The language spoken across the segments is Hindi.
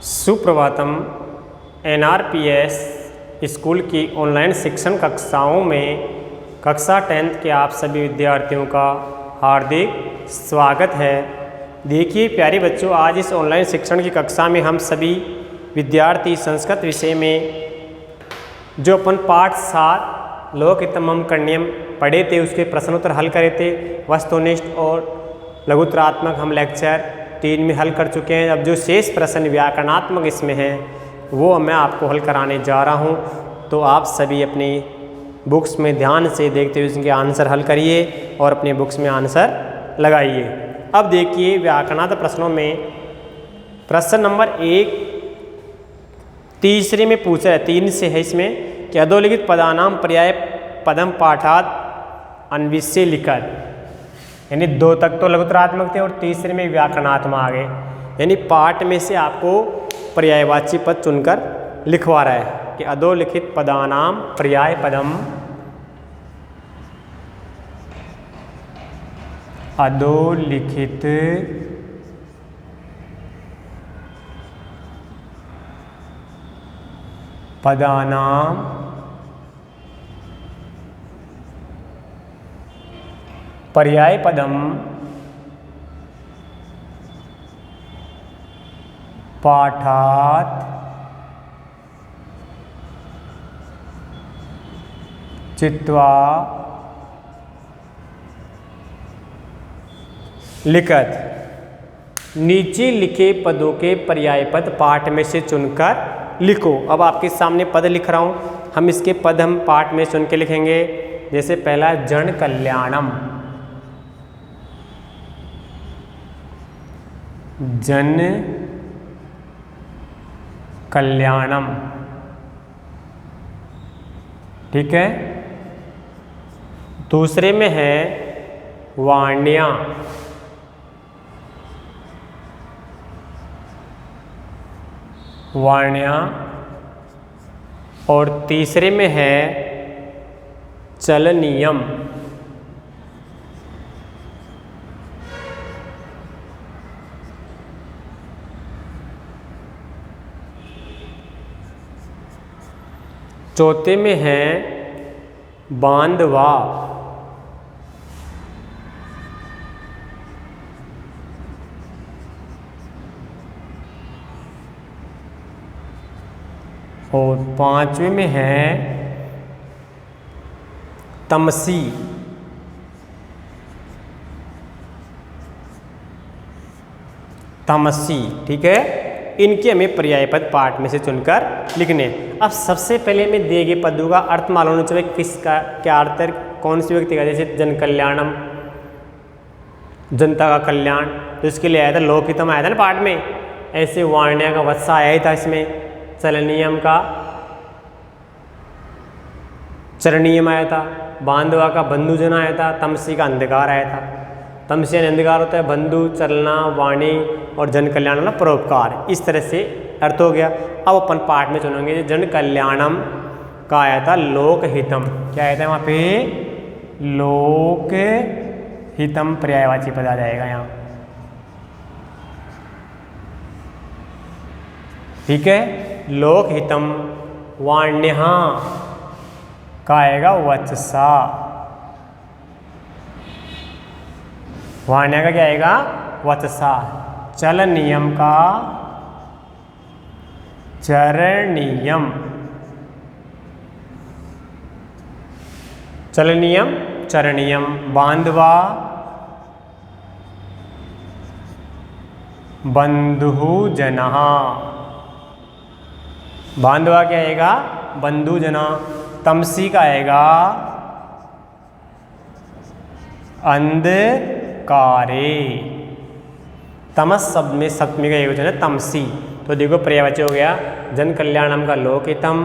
सुप्रभातम। एनआरपीएस स्कूल की ऑनलाइन शिक्षण कक्षाओं में कक्षा 10th के आप सभी विद्यार्थियों का हार्दिक स्वागत है। देखिए प्यारे बच्चों, आज इस ऑनलाइन शिक्षण की कक्षा में हम सभी विद्यार्थी संस्कृत विषय में जो अपन पाठ 7 लोकहितमम करणीयम पढ़े थे उसके प्रश्नोत्तर हल करे थे। वस्तुनिष्ठ और लघुत्रात्मक हम लेक्चर 3 में हल कर चुके हैं। अब जो शेष प्रश्न व्याकरणात्मक इसमें है वो मैं आपको हल कराने जा रहा हूँ। तो आप सभी अपनी बुक्स में ध्यान से देखते हुए इसके आंसर हल करिए और अपने बुक्स में आंसर लगाइए। अब देखिए व्याकरणात्मक प्रश्नों में प्रश्न नंबर 1 तीसरे में पूछा है, 3 से है इसमें कि अधोलिखित पदानाम पर्याय पदम पाठात अन्विष्य लिखत, यानी 2 तक तो लघुत्रात्मक थे और तीसरे में व्याकरणात्मक आ गए। यानी पाठ में से आपको पर्यायवाची पद चुनकर लिखवा रहा है कि अधोलिखित पदानाम पर्याय पदम, अधोलिखित पदानाम पर्याय पदम पाठात चित्वा लिखत। नीचे लिखे पदों के पर्याय पद पाठ में से चुनकर लिखो। अब आपके सामने पद लिख रहा हूं, हम इसके पद हम पाठ में चुन के लिखेंगे। जैसे पहला जन कल्याणम, जन कल्याणम, ठीक है। दूसरे में है वाण्या, वाण्या, और तीसरे में है चलनीयम, चौथे में है बांधवा, और 5वें में है तमसी। तमसी, ठीक है। इनके हमें पर्याय पद पाठ में से चुनकर लिखने। अब सबसे पहले मैं दिए गए पदों का अर्थ मालूम होना चाहिए, किसका क्या अर्थ है, कौन सी व्यक्ति का। जैसे जन कल्याणम, जनता का कल्याण, तो इसके लिए आया था लोकहितम, आया था ना पाठ में। ऐसे वाण्या का वत्सा आया ही था इसमें, चलनीयम का चरणीयम आया था, बांधवा का बंधुजन आया था, तमसी का अंधकार आया था। तमसी अंधकार होता है बंधु, चलना, वाणी, और जन कल्याण वाला परोपकार। इस तरह से अर्थ हो गया। अब अपन पाठ में चुनेंगे। जन कल्याणम का आया था लोकहितम, क्या आया था वहाँ पे, लोकहितम पर्यायवाची पद आ जाएगा यहाँ, ठीक है। लोकहितम। वाण्या का आएगा वत्सा, वाण्या का क्या आएगा, वत्सा। चलनियम का चरणीयम, चलनियम चरणीयम। बांधवा बंधुजना, बांधवा क्या आएगा, बंधुजना। तमसी का आएगा अंधकारे। तमस शब्द में सप्तमी का एक वचन है तमसी। तो देखो पर्यायवाची हो गया जन कल्याणम का लोकहितम,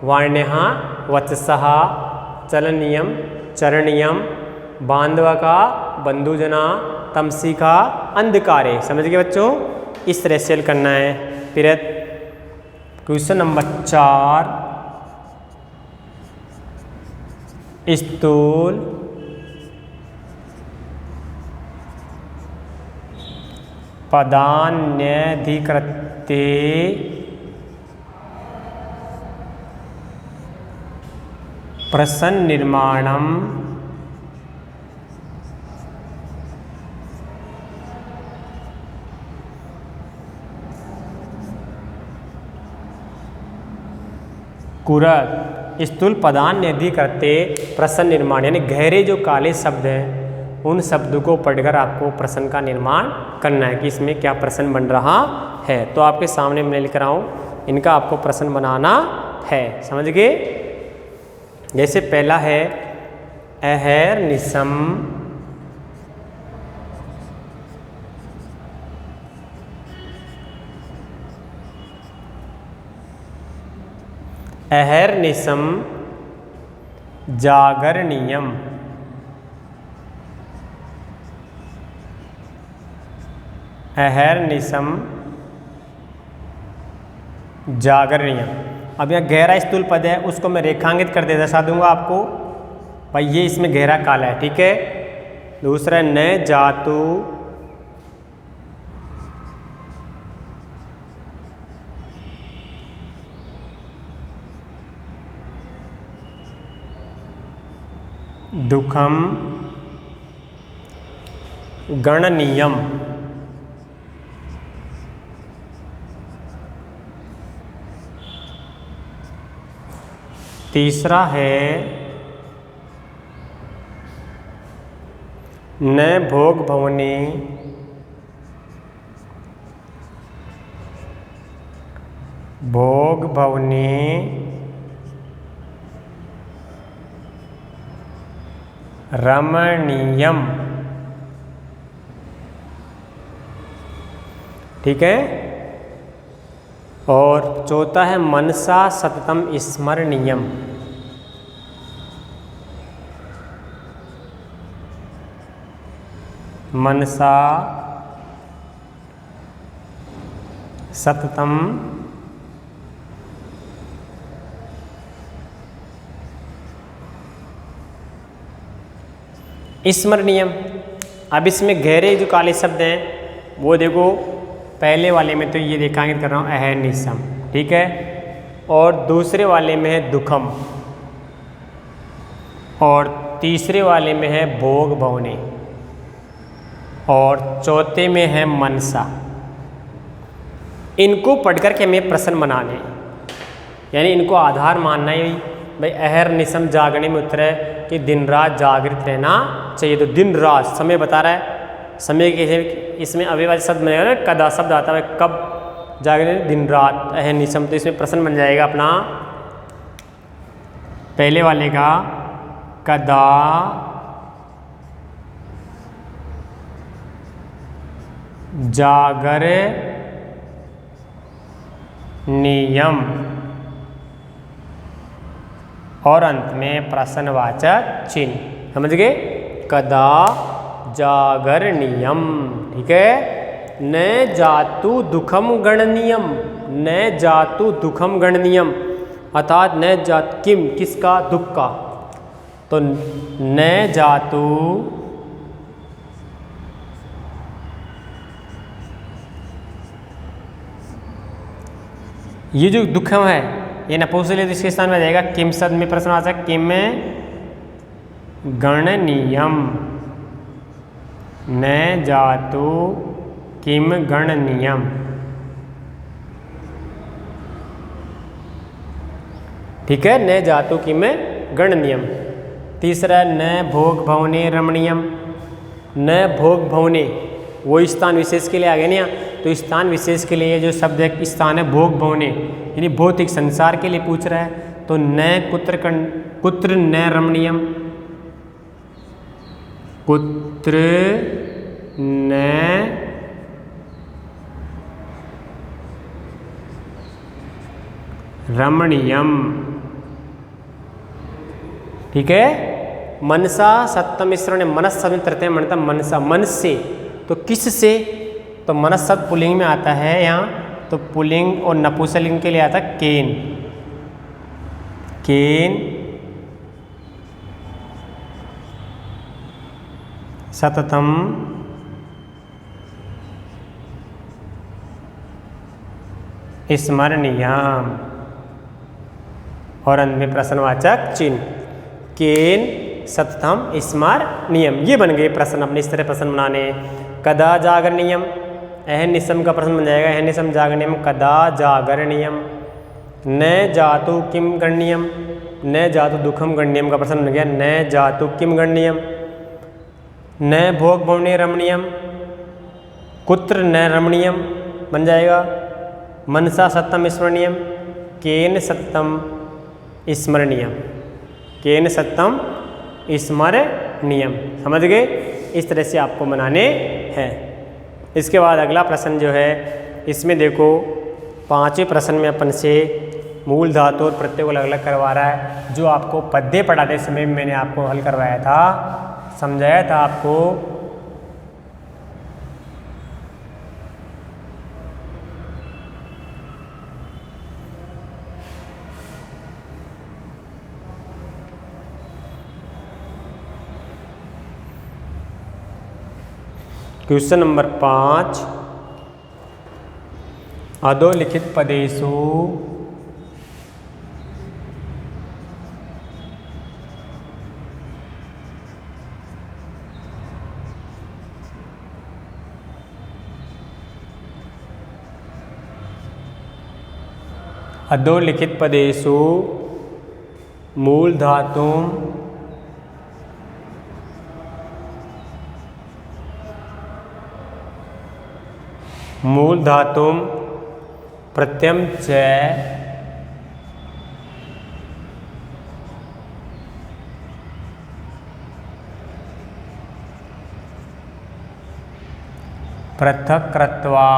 वाण्या वत्सः, चलनीयम चरणीयम, बांधवा का बंधुजना, तमसी का अंधकारे। समझ गए बच्चों, इस तरह से हल करना है। फिर क्वेश्चन नंबर 4, स्थूल पदान्यधिकृत्य ते प्रसन्निर्माणम कुरत स्थूल पदान्य यदि करते प्रश्न निर्माण, यानी गहरे जो काले शब्द हैं उन शब्दों को पढ़कर आपको प्रश्न का निर्माण करना है कि इसमें क्या प्रश्न बन रहा है। तो आपके सामने मैं लिख रहा हूँ, इनका आपको प्रश्न बनाना है, समझ गए। जैसे पहला है अहर्निशम अहर्निशम जागरणीयम। अहर्निशम जागरणीयम। अब यहाँ गहरा स्थूल पद है, उसको मैं रेखांकित कर दर्शा दूंगा आपको, भाई ये इसमें गहरा काला है, ठीक है। दूसरा न जातु दुखम गणनीयम। तीसरा है न भोग भवने भोग भवने रमणीयम, ठीक है। और चौथा है मनसा सततम स्मरणीयम। मनसा सततम स्मरणीयम। अब इसमें गहरे जो काले शब्द हैं वो देखो, पहले वाले में तो ये रेखांकित कर रहा हूँ अहर्निशम, ठीक है। और दूसरे वाले में है दुखम, और तीसरे वाले में है भोग भवने, और चौथे में है मनसा। इनको पढ़कर के हमें प्रश्न बनाने, यानी इनको आधार मानना ही भाई अहर्निशम जागने में उत्तर है कि दिन रात जागृत रहना चाहिए। तो दिन रात समय बता रहा है, समय के इसमें अव्ययवाची शब्द बनेगा ना, कदा शब्द आता है, कब जागृत, दिन रात, अहर्निशम। तो इसमें प्रश्न बन जाएगा अपना पहले वाले का कदा जागर नियम, और अंत में प्रश्नवाचक चिन्ह, समझ गए। कदा जागरणीयम, ठीक है। न जातु दुखम गणनीयम, न जातु दुखम गणनीयम, अर्थात न जात किम, किसका, दुख का। तो न जातु ये जो दुखम है ये नपुंसकलिंग तो इसके स्थान में आ जाएगा किम शब्द में प्रश्नवाचक, किम गणनीयम, न जातु किम गणनीयम, ठीक है। न जातु किम गणनीयम। तीसरा न भोग भवने रमणीयम, न भोग भवने वो स्थान विशेष के लिए आ गया ना, तो स्थान विशेष के लिए जो शब्द है स्थान है भोग भवने, यानी भौतिक संसार के लिए पूछ रहा है। तो न कुत्र न रमणीयम, कुत्र न रमणीयम, ठीक है। मनसा सप्तम मिश्रण मनस शब्द तृतीय मनता मनसा, मन से, तो किस से, तो मनस शब्द पुल्लिंग में आता है यहाँ, तो पुल्लिंग और नपुंसकलिंग के लिए आता है केन, केन सततम स्मरणीयम। और अंत में प्रश्नवाचक चिन्ह। केन सततम स्मरणीयम। ये बन गए प्रश्न। अपने इस तरह प्रश्न बनाने। कदा जागरणीयम, अहन निसम का प्रश्न बन जाएगा। अहन निसम जागरणीयम कदा जागरणीयम। न जातु किम गणनीयम, न जातु दुखम गणनीयम का प्रश्न बन गया। न जातु किम गणनीयम। न भोग भवने रमणीयम, कुत्र न रमणीयम बन जाएगा। मनसा सत्यम स्मरणीयम, केन सत्यम स्मरणीयम। केन सत्यम स्मरणीयम। समझ गए? इस तरह से आपको बनाने हैं। इसके बाद अगला प्रश्न जो है, इसमें देखो 5वें प्रश्न में अपन से मूल धातु और प्रत्यय को अलग अलग करवा रहा है। जो आपको पद्य पढ़ाते समय मैंने आपको हल करवाया था, समझाया था आपको। क्वेश्चन नंबर 5, अधोलिखित पदेषु अधोलिखित पदेषु मूल धातुं प्रत्ययं च पृथक् कृत्वा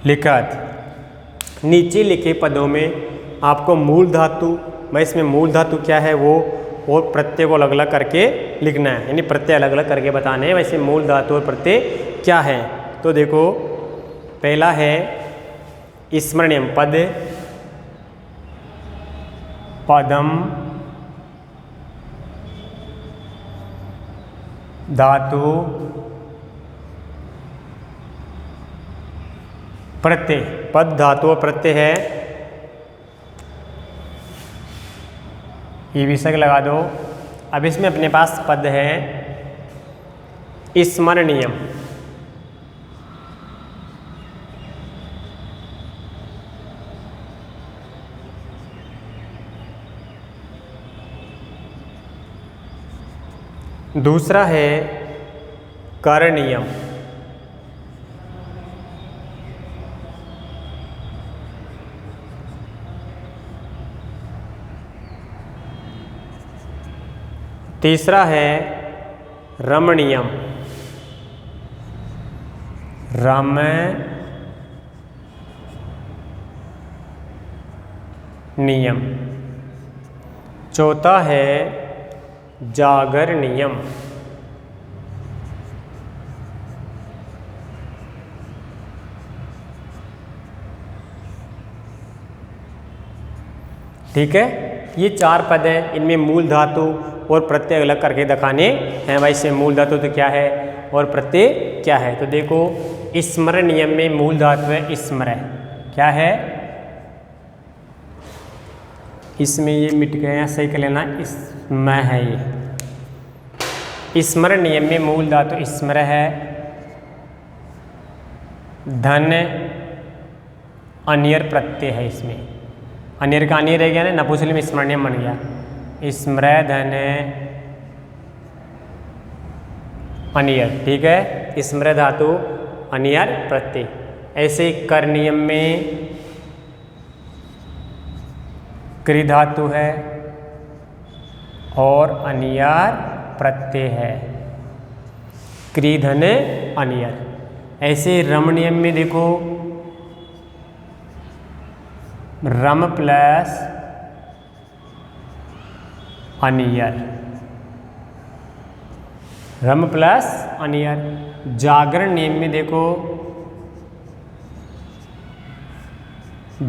लिखत। नीचे लिखे पदों में आपको मूल धातु, मैं इसमें मूल धातु क्या है वो और प्रत्यय को अलग अलग करके लिखना है, यानी प्रत्यय अलग अलग करके बताने हैं। वैसे मूल धातु और प्रत्यय क्या है, तो देखो पहला है स्मरणीयम पद, पदम धातु प्रत्यय। पद धातु और प्रत्यय है, ये विसर्ग लगा दो। अब इसमें अपने पास पद है स्मरणीयम। दूसरा है करणीयम। तीसरा है रमणीयम, रमणीयम। चौथा है जागरणीयम। ठीक है, ये 4 पद है। इनमें मूल धातु और प्रत्यय अलग करके दिखाने हैं। वैसे मूल धातु तो क्या है और प्रत्यय क्या है, तो देखो स्मरणीयम में मूल धातु है स्मर। क्या है, इसमें ये मिट गया, सही कर लेना, इसमें है ये। स्मरणीयम में मूल धातु स्मर है। धन अनियर प्रत्यय है इसमें। अनियर का अनियर रह गया ना, नपुंसकलिंग में स्मरणीयम बन गया। स्मर धन अनियर। ठीक है, स्मर धातु अनियर प्रत्यय। ऐसे करणीयम में क्रि धातु है और अनियर प्रत्यय है। क्रि धन अनियर। ऐसे रमणीयम में देखो रम प्लस अनियर, रम प्लस अनियर। जागरण नियम में देखो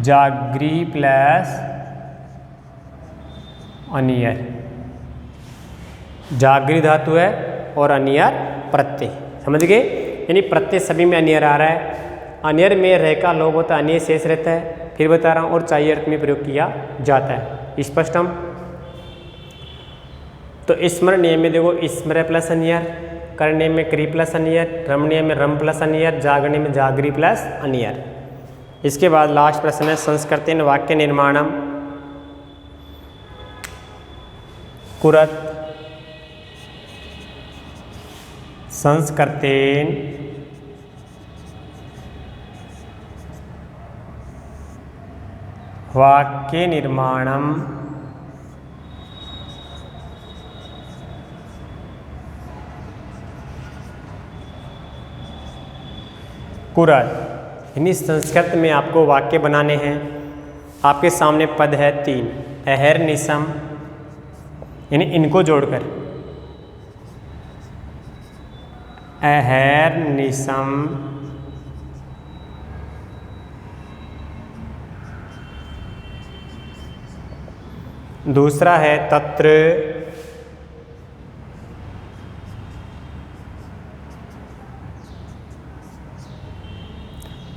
जागरी प्लस अनियर। जागरी धातु है और अनियर प्रत्यय। समझ गए? यानी प्रत्यय सभी में अनियर आ रहा है। अनियर में रह का लोप होता है, अनियर शेष रहता है। फिर बता रहा हूँ, और चाहिए अर्थ में प्रयोग किया जाता है। स्पष्ट हम तो स्मरणीय में देखो स्मर प्लस अनियर, करने में क्री प्लस अनियर, रमणीय में रम प्लस अनियर, जागरणे में जागरी प्लस अनियर। इसके बाद लास्ट प्रश्न है संस्कृतेन वाक्य निर्माणम कुरत संस्कृतेन वाक्य निर्माणम कुरत। यानी संस्कृत में आपको वाक्य बनाने हैं। आपके सामने पद है 3, अहर्निशम, यानी इनको जोड़कर अहर्निशम, दूसरा है तत्र,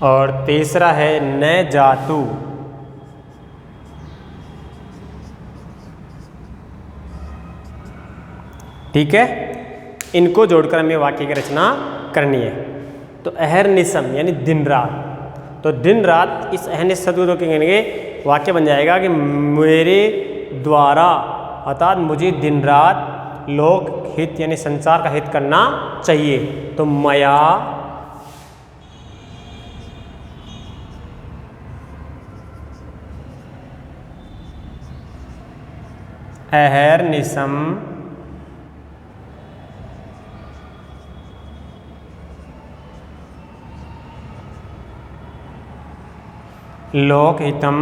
और तीसरा है न जातु। ठीक है, इनको जोड़कर हमें वाक्य की रचना करनी है। तो अहर्निशम यानी दिन रात, तो दिन रात इस अहर्निशम को कहेंगे, वाक्य बन जाएगा कि मेरे द्वारा अर्थात मुझे दिन रात लोक हित यानी संसार का हित करना चाहिए। तो मया अहर्निशम लोकहितम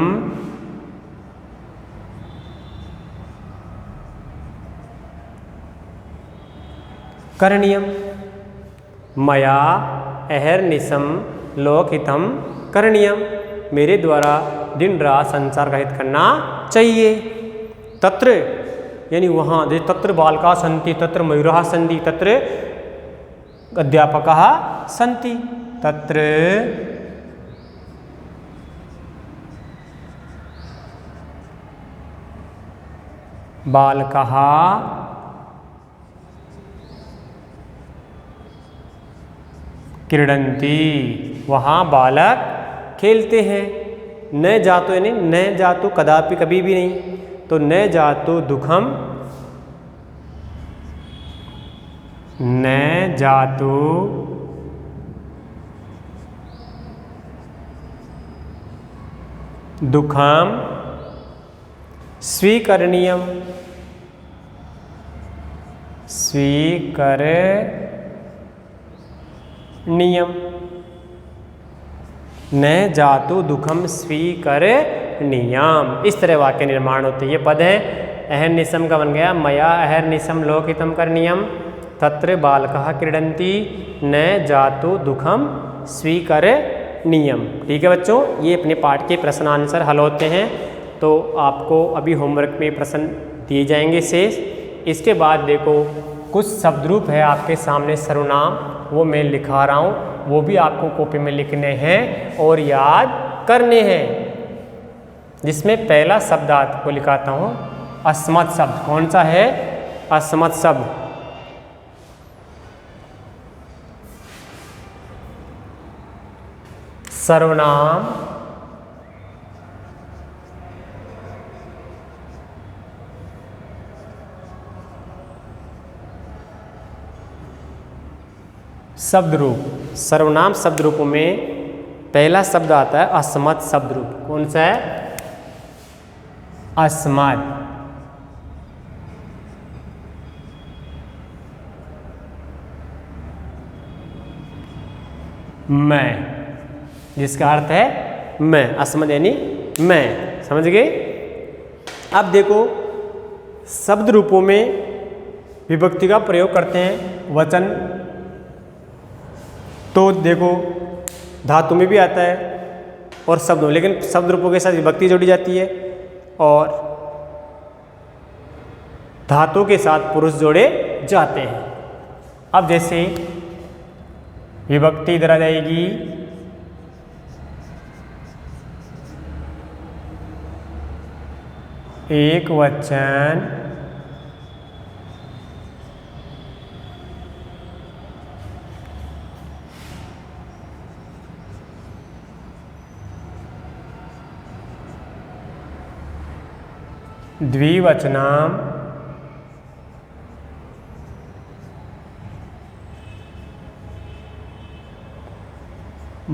करणीयम। मया अहर्निशम लोकहितम करणीयम, मेरे द्वारा दिन रात संसार का हित करना चाहिए। तत्र यानी वहाँ, जैसे तत्र बालका सन्ति, तत्र मयूराः सन्ति, तत्र अध्यापकाः सन्ति, तत्र बालकाः क्रीडन्ति, वहाँ बालक खेलते हैं। न जातो यानी न जातो कदापि कभी भी नहीं, तो न जातो दुखम, न जातो दुखम स्वीकरणीयम, स्वीकरणीयम, न जातु दुखम स्वीकरणीयम। इस तरह वाक्य निर्माण होते हैं। ये पद है अहर्निशम का बन गया, मया अहर्निशम लोकहितम करणीयम, तत्र बालकाः क्रीडन्ति, न जातु दुखम स्वीकरणीयम। ठीक है बच्चों, ये अपने पाठ के प्रश्न आंसर हल होते हैं। तो आपको अभी होमवर्क में प्रश्न दिए जाएंगे शेष। इसके बाद देखो कुछ शब्द रूप है आपके सामने सर्वनाम, वो मैं लिखा रहा हूँ, वो भी आपको कॉपी में लिखने हैं और याद करने हैं। जिसमें पहला शब्द आपको लिखाता हूँ, अस्मत् शब्द। कौन सा है? अस्मत् शब्द। सर्वनाम शब्द रूप। सर्वनाम शब्द रूपों में पहला शब्द आता है अस्मत् शब्द रूप। कौन सा है? अस्मत्। मैं, जिसका अर्थ है मैं। अस्मत् यानी मैं, समझ गए? अब देखो शब्द रूपों में विभक्ति का प्रयोग करते हैं वचन। तो देखो धातु में भी आता है और शब्दों, लेकिन शब्द रूपों के साथ विभक्ति जोड़ी जाती है और धातु के साथ पुरुष जोड़े जाते हैं। अब जैसे विभक्ति इधर आ जाएगी, एक वचन, द्विवचनम,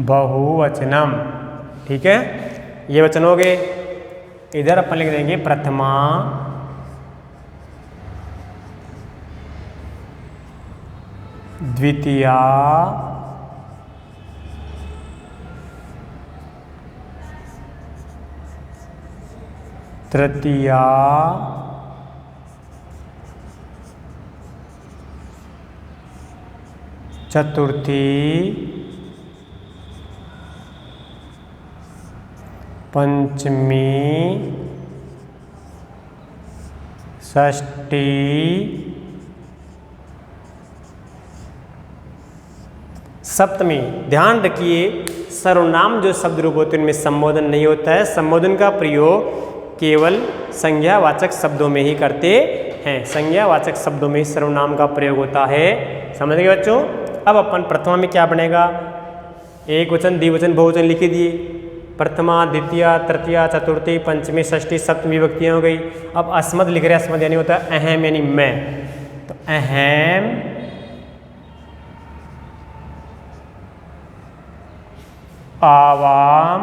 बहुवचनम। ठीक है, ये वचन हो गए। इधर अपन लिख देंगे प्रथमा, द्वितीया, तृतीया, चतुर्थी, पंचमी, षष्ठी, सप्तमी। ध्यान रखिए, सर्वनाम जो शब्द रूप होते हैं उनमें संबोधन नहीं होता है। संबोधन का प्रयोग केवल संज्ञावाचक शब्दों में ही करते हैं। संज्ञावाचक शब्दों में ही सर्वनाम का प्रयोग होता है। समझ गए बच्चों? अब अपन प्रथमा में क्या बनेगा? एक वचन, द्विवचन, बहुवचन लिख दिए। प्रथमा, द्वितीया, तृतीया, चतुर्थी, पंचमी, षष्ठी, सप्तमी विभक्तियाँ हो गई। अब अस्मद लिख रहे हैं। अस्मद यानी होता है अहम, यानी मैं। तो अहम, आवाम,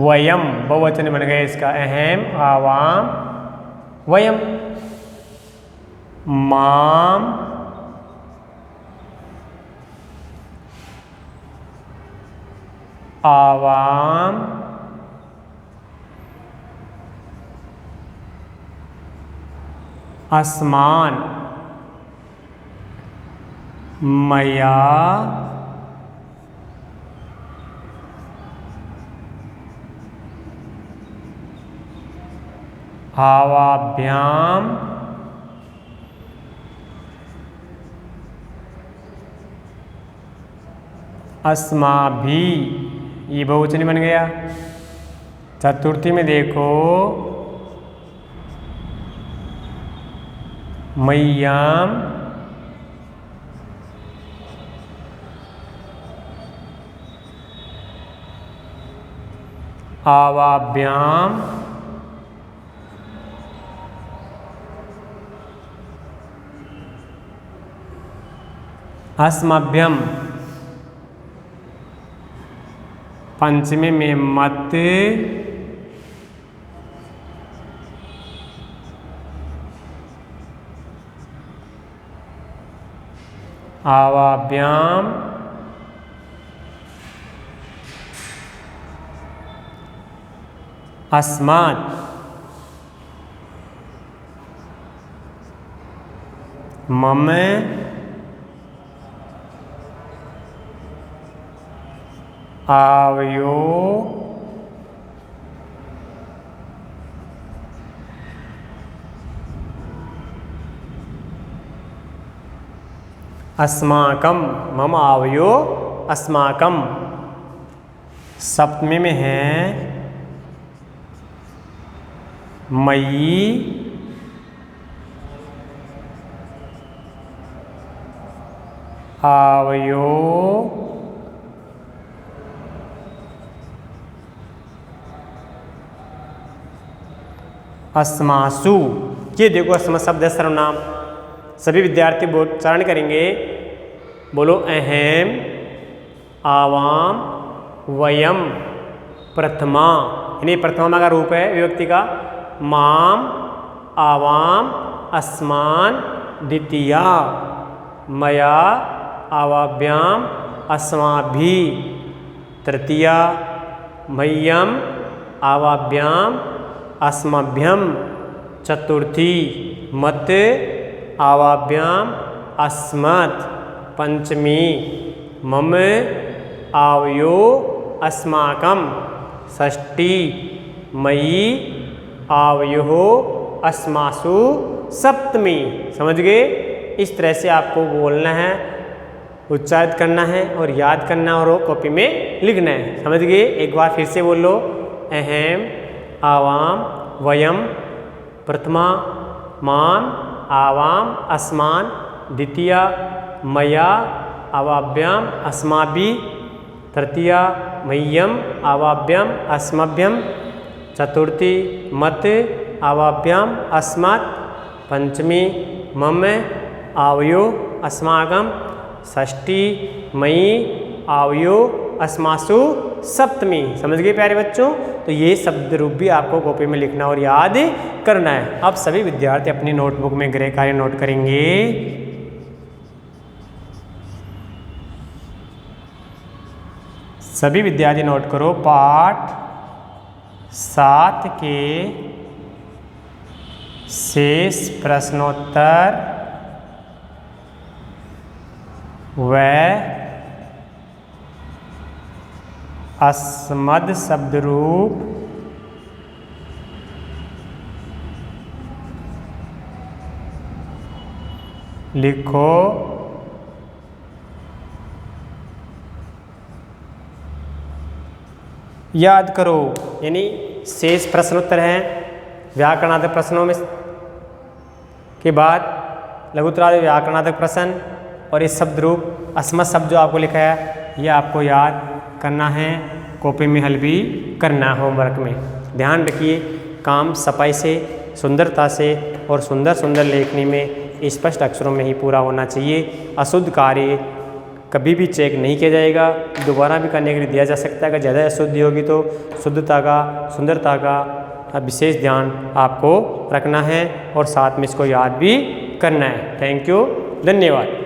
वयम, बहुवचन बन गए इसका। अहम, आवाम, वयम। माम, आवाम, आसमान, मया, आवाभ्याम, अस्माभि, ये बहुवचन बन गया। चतुर्थी में देखो, मय्याम, आवाभ्याम, अस्मभ्यम। पंचमी में मत, आवाभ्याम, अस्मात्, मम, आवयो, अस्माकम, मम आवयो अस्माकम। सप्तमी में है मयि, आवयो, अस्मासु। ये देखो अस्म शब्द है सर्वनाम। सभी विद्यार्थी उच्चारण करेंगे। बोलो अहम, आवाम, वयम, प्रथमा। यानी प्रथमा का रूप है विभक्ति का। माम, आवाम, अस्मान, द्वितीया, मया, आवाभ्याम, अस्माभि, तृतीया, मह्यम, आवाभ्याम, अस्मभ्यम, चतुर्थी, मत, आवाभ्याम, अस्मत्, पंचमी, मम, आवयो, अस्माकम, षष्ठी, मयि, आवयोः, अस्मासु, सप्तमी। समझ गए? इस तरह से आपको बोलना है, उच्चारित करना है और याद करना और वो कॉपी में लिखना है। समझ गए? एक बार फिर से बोलो। अहम, आवाम, वयम, प्रथमा, माम, आवाम, अस्मान, द्वितीया, मया, अवाभ्याम, अस्माभिः, तृतीया, मह्यम, अवाभ्याम, अस्मभ्यम, चतुर्थी, मत, अवाभ्याम, अस्मत्, पंचमी, मम, आवयो, अस्माकं, षष्ठी, मयि, आवयो, अस्मासु, सप्तमी। समझ गए प्यारे बच्चों? तो ये शब्द रूप भी आपको कॉपी में लिखना और याद करना है। अब सभी विद्यार्थी अपनी नोटबुक में गृह कार्य नोट करेंगे। सभी विद्यार्थी नोट करो। पाठ 7 के शेष प्रश्नोत्तर व अस्मद शब्द रूप लिखो। याद करो। यानी शेष प्रश्नोत्तर हैं व्याकरणात्मक प्रश्नों में के बाद लघुत्तरादि व्याकरणात्मक प्रश्न और इस शब्द रूप अस्मद शब्द जो आपको लिखा है ये आपको याद करना है, कॉपी में हल भी करना है होमवर्क में। ध्यान रखिए, काम सफाई से, सुंदरता से और सुंदर सुंदर लेखनी में स्पष्ट अक्षरों में ही पूरा होना चाहिए। अशुद्ध कार्य कभी भी चेक नहीं किया जाएगा, दोबारा भी करने के लिए दिया जा सकता है। अगर ज़्यादा अशुद्धि होगी तो शुद्धता का, सुंदरता का विशेष ध्यान आपको रखना है और साथ में इसको याद भी करना है। थैंक यू, धन्यवाद।